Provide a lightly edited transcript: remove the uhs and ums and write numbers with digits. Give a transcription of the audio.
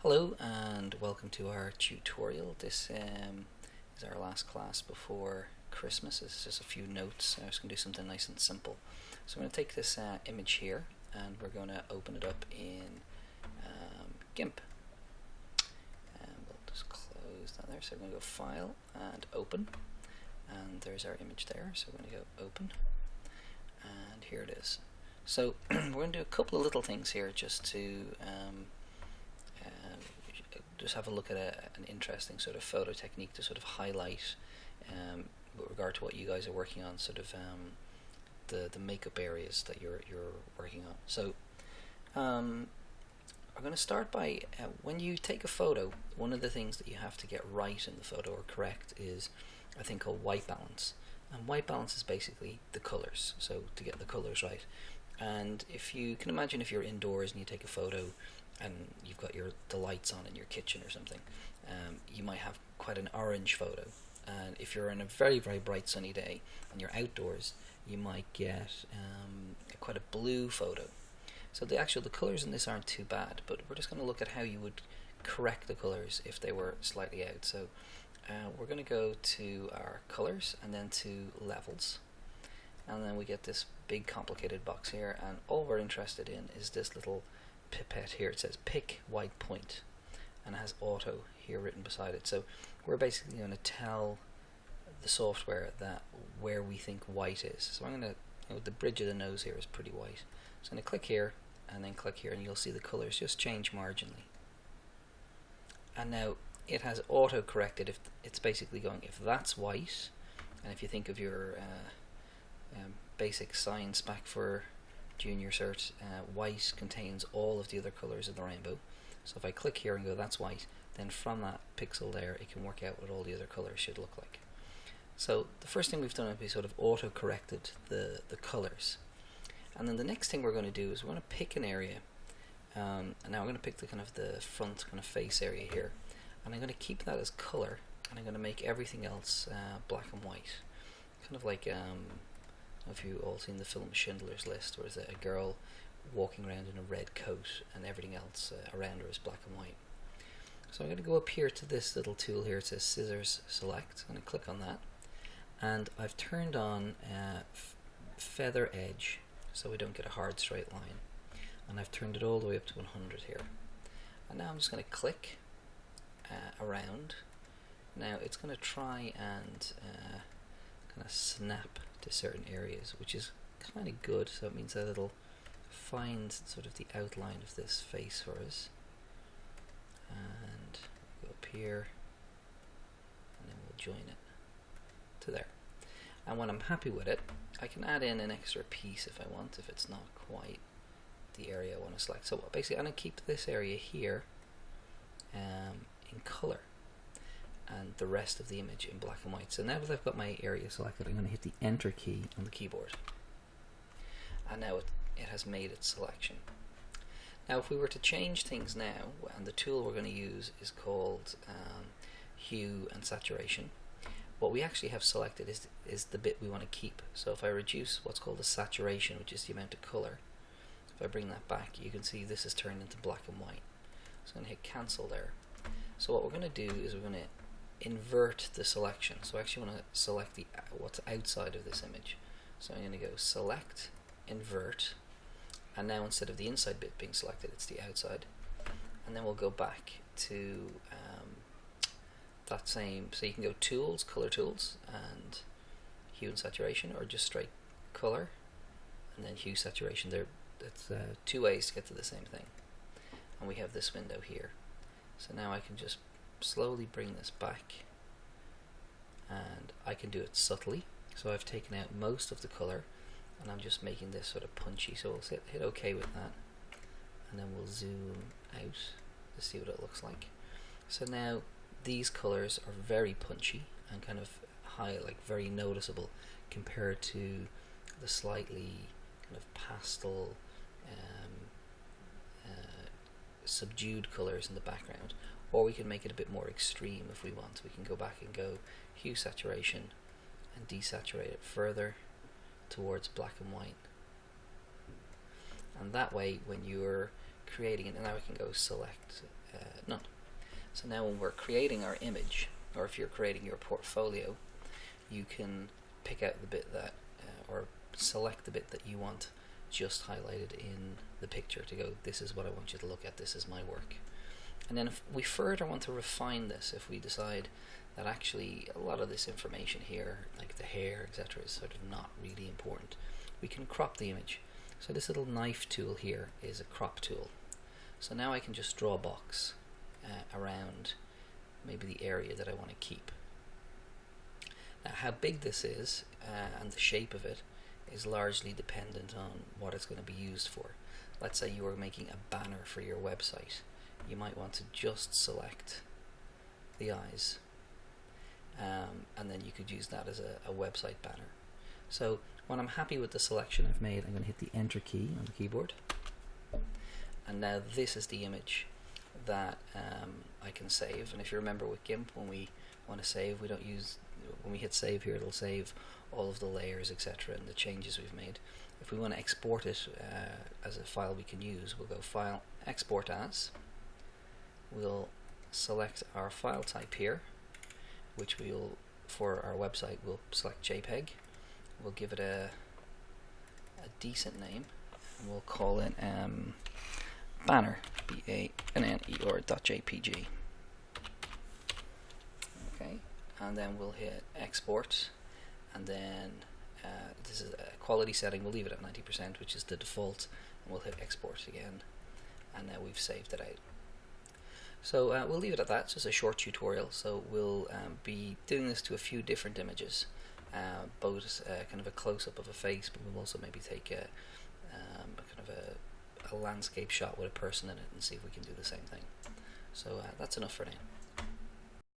Hello and welcome to our tutorial. This is our last class before Christmas. This is just a few notes. I was going to do something nice and simple. So I'm going to take this image here and we're going to open it up in GIMP. And we'll just close that there. So we're going to go File and Open. And there's our image there. So we're going to go Open. And here it is. So we're going to do a couple of little things here just to just have a look at an interesting sort of photo technique to sort of highlight with regard to what you guys are working on, sort of the makeup areas that you're working on. So I'm going to start by when you take a photo, one of the things that you have to get right in the photo or correct is a thing called white balance. And white balance is basically the colors, so to get the colors right. And if you can imagine, if you're indoors and you take a photo and you've got the lights on in your kitchen or something, you might have quite an orange photo. And if you're in a very, very bright sunny day and you're outdoors, you might get quite a blue photo. So the colors in this aren't too bad, but we're just going to look at how you would correct the colors if they were slightly out. So we're going to go to our colors and then to levels, and then we get this big complicated box here, and all we're interested in is this little pipette here. It says pick white point and it has auto here written beside it. So we're basically going to tell the software that where we think white is. So I'm going to, the bridge of the nose here is pretty white. So I'm going to click here and then click here, and you'll see the colors just change marginally. And now it has auto corrected. If it's basically going, if that's white, and if you think of your basic science back for junior cert, white contains all of the other colors of the rainbow. So if I click here and go that's white, then from that pixel there it can work out what all the other colors should look like. So the first thing we've done is we sort of auto corrected the colors, and then the next thing we're going to do is we're going to pick an area, and now I'm going to pick the kind of the front kind of face area here, and I'm going to keep that as color, and I'm going to make everything else black and white, kind of like if you all seen the film Schindler's List, where there's a girl walking around in a red coat and everything else around her is black and white. So I'm going to go up here to this little tool here. It says Scissors Select. I'm going to click on that, and I've turned on Feather Edge so we don't get a hard straight line, and I've turned it all the way up to 100 here. And now I'm just going to click around. Now it's going to try and kind of snap to certain areas, which is kind of good. So it means that it'll find sort of the outline of this face for us, and go up here, and then we'll join it to there. And when I'm happy with it, I can add in an extra piece if I want, if it's not quite the area I want to select. So basically I'm going to keep this area here in color, and the rest of the image in black and white. So now that I've got my area selected, I'm going to hit the Enter key on the keyboard, and now it has made its selection. Now if we were to change things now, and the tool we're going to use is called Hue and Saturation, what we actually have selected is the bit we want to keep. So if I reduce what's called the saturation, which is the amount of color, if I bring that back, you can see this is turned into black and white. So I'm going to hit cancel there. So what we're going to do is we're going to invert the selection. So I actually want to select what's outside of this image. So I'm going to go select, invert, and now instead of the inside bit being selected, it's the outside. And then we'll go back to that same, so you can go tools, color tools, and hue and saturation, or just straight color and then hue saturation. That's two ways to get to the same thing. And we have this window here. So now I can just slowly bring this back, and I can do it subtly. So I've taken out most of the color, and I'm just making this sort of punchy. So we'll hit OK with that, and then we'll zoom out to see what it looks like. So now these colors are very punchy and kind of high, like very noticeable, compared to the slightly kind of pastel subdued colors in the background. Or we can make it a bit more extreme if we want. We can go back and go hue saturation and desaturate it further towards black and white. And that way when you're creating it, and now we can go select None. So now when we're creating our image, or if you're creating your portfolio, you can pick out the bit that, or select the bit that you want just highlighted in the picture to go, this is what I want you to look at, this is my work. And then if we further want to refine this, if we decide that actually a lot of this information here, like the hair, etc., is sort of not really important, we can crop the image. So this little knife tool here is a crop tool. So now I can just draw a box around maybe the area that I want to keep. Now how big this is and the shape of it is largely dependent on what it's going to be used for. Let's say you were making a banner for your website. You might want to just select the eyes, and then you could use that as a website banner. So when I'm happy with the selection I've made, I'm going to hit the Enter key on the keyboard, and now this is the image that I can save. And if you remember with GIMP, when we want to save, we don't use, when we hit save here, it'll save all of the layers, etc., and the changes we've made. If we want to export it as a file we can use, we'll go File, Export As. We'll select our file type here, which we'll, for our website, we'll select JPEG. We'll give it a decent name, and we'll call it banner, banner.jpg. Okay, and then we'll hit export, and then this is a quality setting, we'll leave it at 90%, which is the default, and we'll hit export again, and now we've saved it out. So we'll leave it at that. It's just a short tutorial, so we'll be doing this to a few different images, both kind of a close-up of a face, but we'll also maybe take a kind of a landscape shot with a person in it and see if we can do the same thing. So that's enough for now.